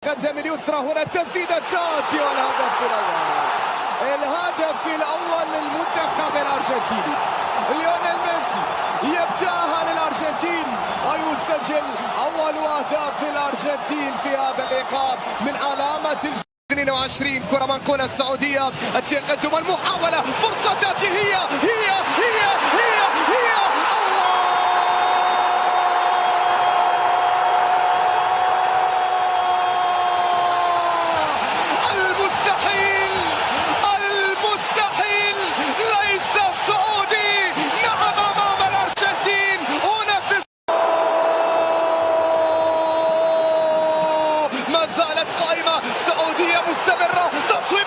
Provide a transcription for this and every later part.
القدم اليسرى. هنا التسديدة تاتي والهدف الأول. الهدف الأول للمنتخب الأرجنتيني. ليونيل ميسي يبدأها للأرجنتين ويسجل أول أهداف للأرجنتين في هذا اللقاء من علامة 22. كرة منقولة السعودية، التقدم، المحاولة، فرصة تأتي. هي المستحيل ليس السعودي. نعم، أمام الأرجنتين هنا في ما زالت قائمة سعودية مستمرة. تصويب،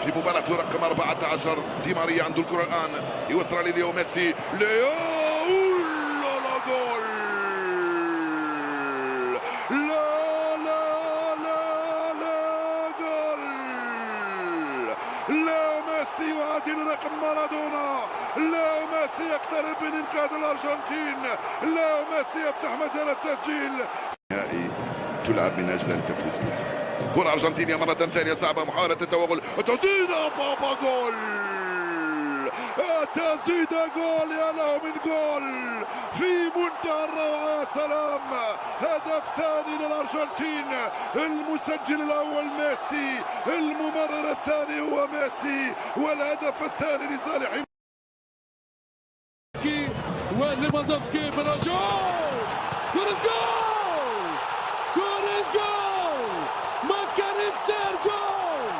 في مباراة رقم 14. دي ماريا عنده الكرة الآن، يوصلها لليو ميسي. ليو لا جول. لا جول. ليو ميسي يعادل رقم مارادونا. ليو ميسي يقترب من إنقاذ الأرجنتين. ليو ميسي يفتح مجال التسجيل. نهائي تلعب من أجل أن تفوز به. كرة أرجنتينية مرة ثانية صعبة، محاولة التوغل، تسديدة بابا جول. تسديدة جول، يا له من جول في منتهى الروعة. سلام، هدف ثاني للأرجنتين. المسجل الأول ميسي، الممرر الثاني هو ميسي، والهدف الثاني لصالح وليفاندوفسكي. بالرجوع، كرة جول، كرة جول، ماكاليستر جول.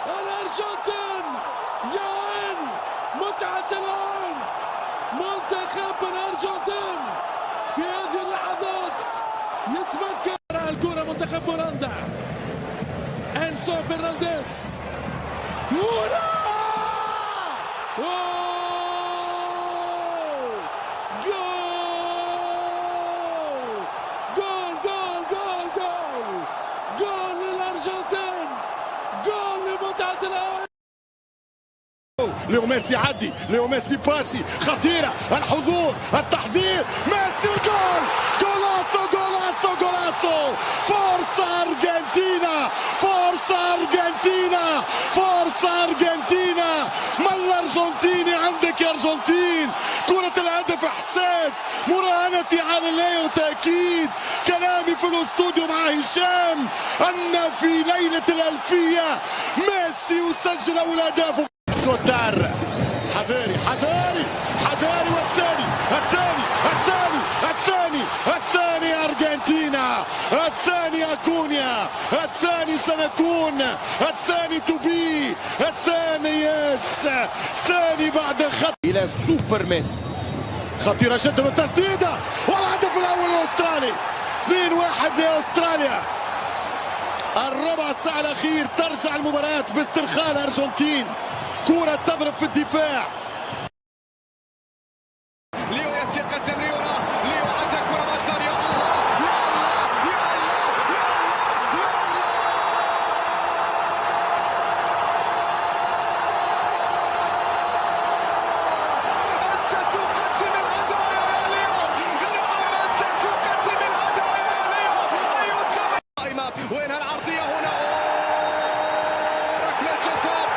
الأرجنتين يا عين، متعة الآن. منتخب الأرجنتين في هذه اللحظات يتمكن. الكرة منتخب بولندا، إنسو فرنانديز. كرة ليو ميسي يعدي، ليو ميسي باسي خطيرة، الحضور، التحضير، ميسي الجول. جولاسو جولاسو جولاسو. فورسا أرجنتينا، فورسا أرجنتينا، فورسا أرجنتينا. ما الأرجنتيني عندك يا أرجنتين. كرة الهدف إحساس، مراهنتي على ليو تأكيد كلامي في الاستوديو مع هشام أن في ليلة الألفية ميسي يسجل أول أهدافه. سوتار، حذاري حذاري حذاري، والثاني أرجنتينا، الثاني أكونيا، الثاني سنكون، الثاني توبي، الثاني يس، الثاني بعد خط إلى سوبر ميسي. خطيرة جدا والتسديدة والهدف الأول الأسترالي. 2-1 لأستراليا. الربع ساعة الأخير ترجع المباراة باسترخاء الأرجنتين. كرة تضرب في الدفاع. ليو يتقدم، ليو عندك كرة مسار. يا الله يا الله يا الله يا الله. أنت تقدم الهدايا يا ليو. نعم، أنت تقدم الهدايا يا ليو. أيوة، قائمة. وينها العرضية هنا؟ ركلة جزاء،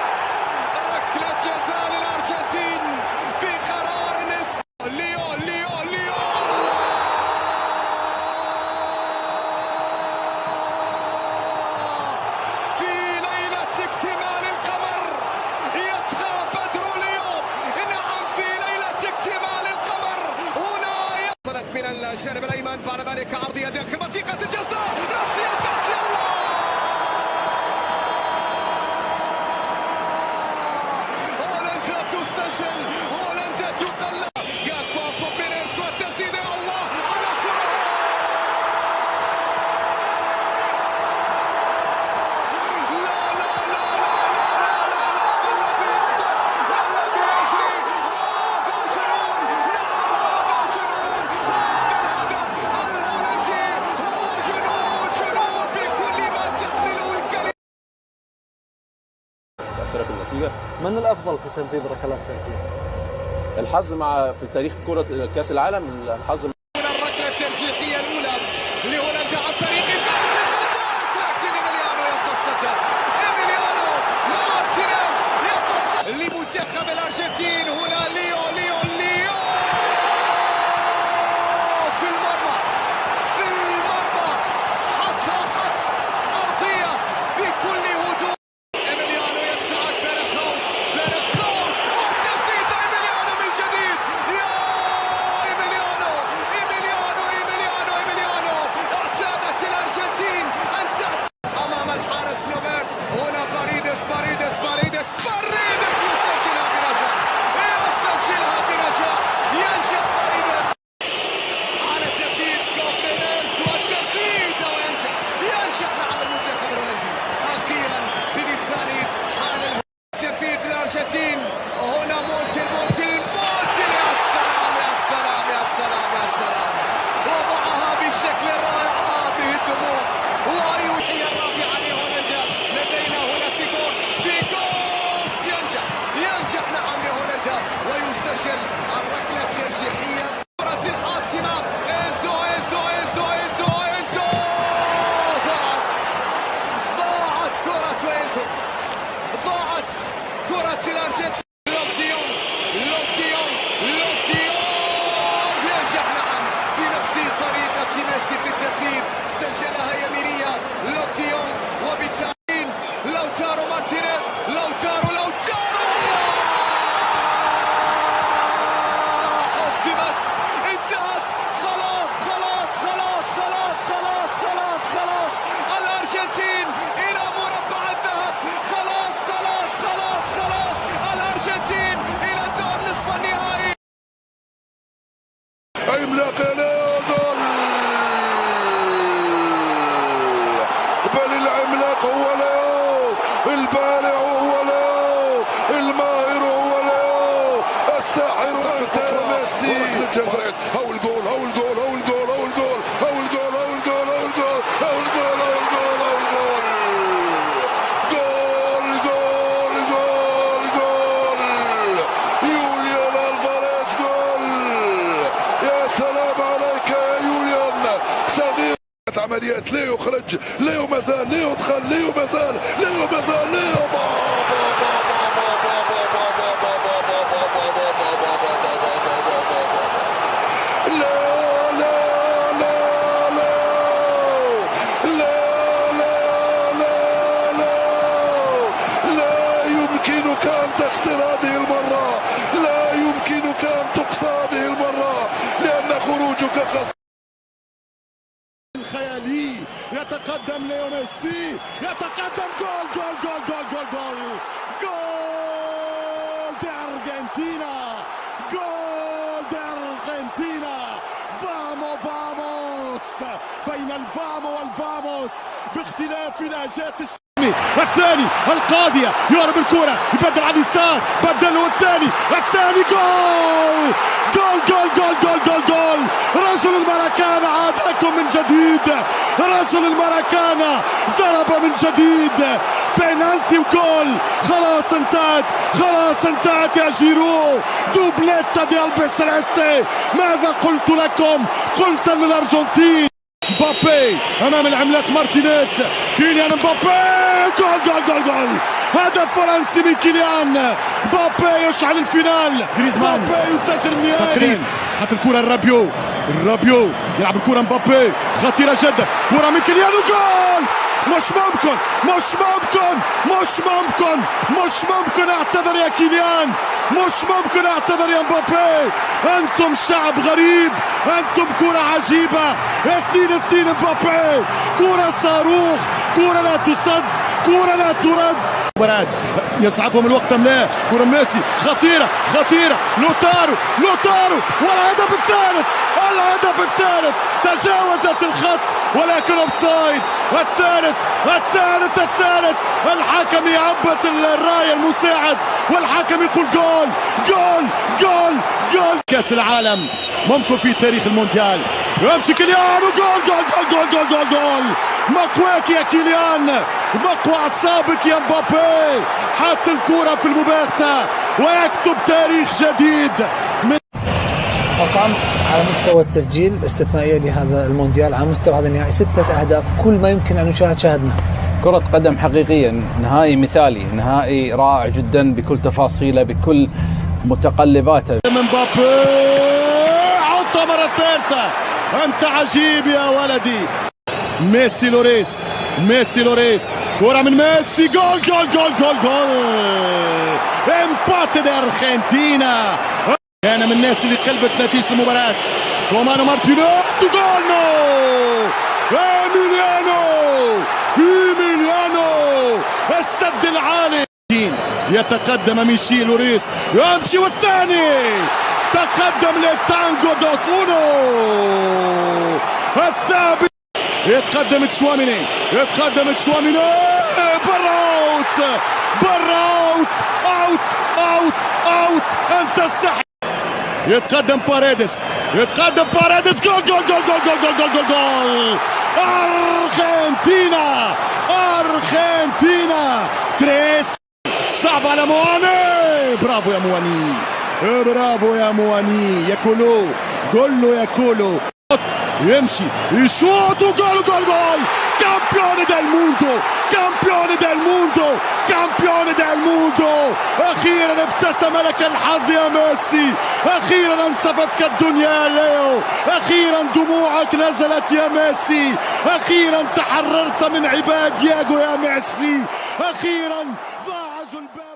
ركلة جزاء للأرجنتين بقرار نسبي. ليو في ليلة اكتمال القمر يطغى بدر ليو. نعم، في ليلة اكتمال القمر هنا. وصلت من الجانب الأيمن، بعد ذلك عرضية داخل منطقة الجزاء، راسية تأتي. الله، هولندا تسجل، هولندا تقلب. جاكبو بيريز والتسديدة. الله على كرة. لا لا لا لا لا لا لا لا في النتيجه. من الافضل في تنفيذ ركلات الترجيح؟ الحظ في تاريخ كره كاس العالم، الحظ. الركله الترجيحيه الاولى لهولندا عن طريق لكن إيميليانو يتصدى، إيميليانو مارتينيز يتصدى لمنتخب الارجنتين. هنا ليو في المرمى حطها خط ارضيه بكل هدوء. إيميليانو يسعد بيرخاوس والتسديد إيميليانو من جديد. يا إيميليانو اعتادت الارجنتين ان تأتي امام الحارس نوبرت. هنا باريدس يسجلها برجاء ينجح باريدس على تبديل كوبينيز والتسديد ينجح لاعب المنتخب الهولندي اخيرا في لسان حال تنفيذ الارجنتين. هنا موتيل يا سلام وضعها بشكل رائع. هذه الدموع ويوحي الرابعه لهولندا. لدينا هنا فيغوس ينجح نعم لهولندا ويسجل الركله الترجيحيه. كرة الحاسمه إنزو ضاعت كرة إنزو، ضاعت كرة الارجنتين. لوك ديونغ ينجح نعم بنفس طريقة ميسي في التسديد، سجلها يمينية لوك ديونغ وبالتالي لوتارو مارتينيز. حسمت، انتهت، خلاص الارجنتين الى مربع الذهب. خلاص الارجنتين الى دور نصف النهائي. عملاق ليو جول، بل العملاق هو ليو، البارع هو ليو، الماهر هو ليو، الساحر هو ميسي. هو الجول يوليان الفاريز جول. يا سلام عليك يا يوليان، صغير عمليات ليو خرج، ليو مازال، ليو دخل، ليو مازال، ليو لا يمكنك أن تخسر هذه المرة، لا يمكنك أن تقصى هذه المرة، لأن خروجك خسر. الخيالي يتقدم ليو ميسي، يتقدم جول دي أرجنتينا. فاموس بين الفامو والفاموس باختلاف لهجات الثاني القاضية يهرب الكرة، يبدل على اليسار، بدل الثاني جول. رجل الماراكانا عاد لكم من جديد، رجل الماراكانا ضرب من جديد، بينالتي وجول. خلاص انتهت يا جيرو. دوبليتا دي البيسلستي. ماذا قلت لكم؟ قلت ان الارجنتين. مبابي امام العملاق مارتينيز، كيليان مبابي جول. هدف فرنسي من كيليان مبابي يشعل الفينال. جريزمان مبابي يسجل النهائي. حط الكرة الرابيو يلعب الكرة مبابي خطيرة جدا، كرة من كيليان وجول. مش ممكن اعتذر يا كيليان، مش ممكن اعتذر يا مبابي. انتم شعب غريب، انتم كرة عجيبة. 2-2 مبابي، كرة صاروخ، كرة لا تصد، كرة لا ترد. يسعفهم الوقت ام لا؟ كرة ميسي خطيرة لوتارو والهدف الثالث تجاوزت الخط ولكن اوفسايد. الثالث الحكم يعبط الراية المساعد والحكم يقول جول. كأس العالم ممكن في تاريخ المونديال يمشي كيليان وجول. مقواك يا كيليان، مقوى أعصابك يا مبابي، حط الكرة في المباغتة ويكتب تاريخ جديد. أرقام على مستوى التسجيل استثنائية لهذا المونديال، على مستوى هذا النهائي 6 أهداف، كل ما يمكن أن نشاهد شاهدنا. كرة قدم حقيقية، نهائي مثالي، نهائي رائع جدا بكل تفاصيله بكل متقلباته. مبابي عطها مرة ثالثة، أنت عجيب يا ولدي. ميسي لوريس، ميسي لوريس، كرة من ميسي، جول جول جول جول جول، امباتي دي أرجنتينا. كان من الناس اللي قلبت نتيجة المباراة. كومانو مارتينيز وجول، إيميليانو، إيميليانو السد العالي. يتقدم ميشيل لوريس، يمشي والثاني، تقدم للتانجو دوس اونو، الثابت. يتقدم تشواميني، يتقدم تشواميني، براوت براوت، اوت اوت اوت، انت السحر. يتقدم باريدس، يتقدم باريدس، جول جول جول جول جول جول جول جول جول، أرجنتينا، أرجنتينا. تريس صعب على مواني، برافو يا مواني، برافو يا مواني، ياكلو، قول له ياكلو، يمشي يشوط وجول جول جول. كامبيون ديل موندو، كامبيون ديل موندو، كامبيون ديل موندو. اخيرا ابتسم لك الحظ يا ميسي، اخيرا انصفتك الدنيا يا ليو، اخيرا دموعك نزلت يا ميسي، اخيرا تحررت من عباد دياغو يا ميسي، اخيرا ضاع جلبان.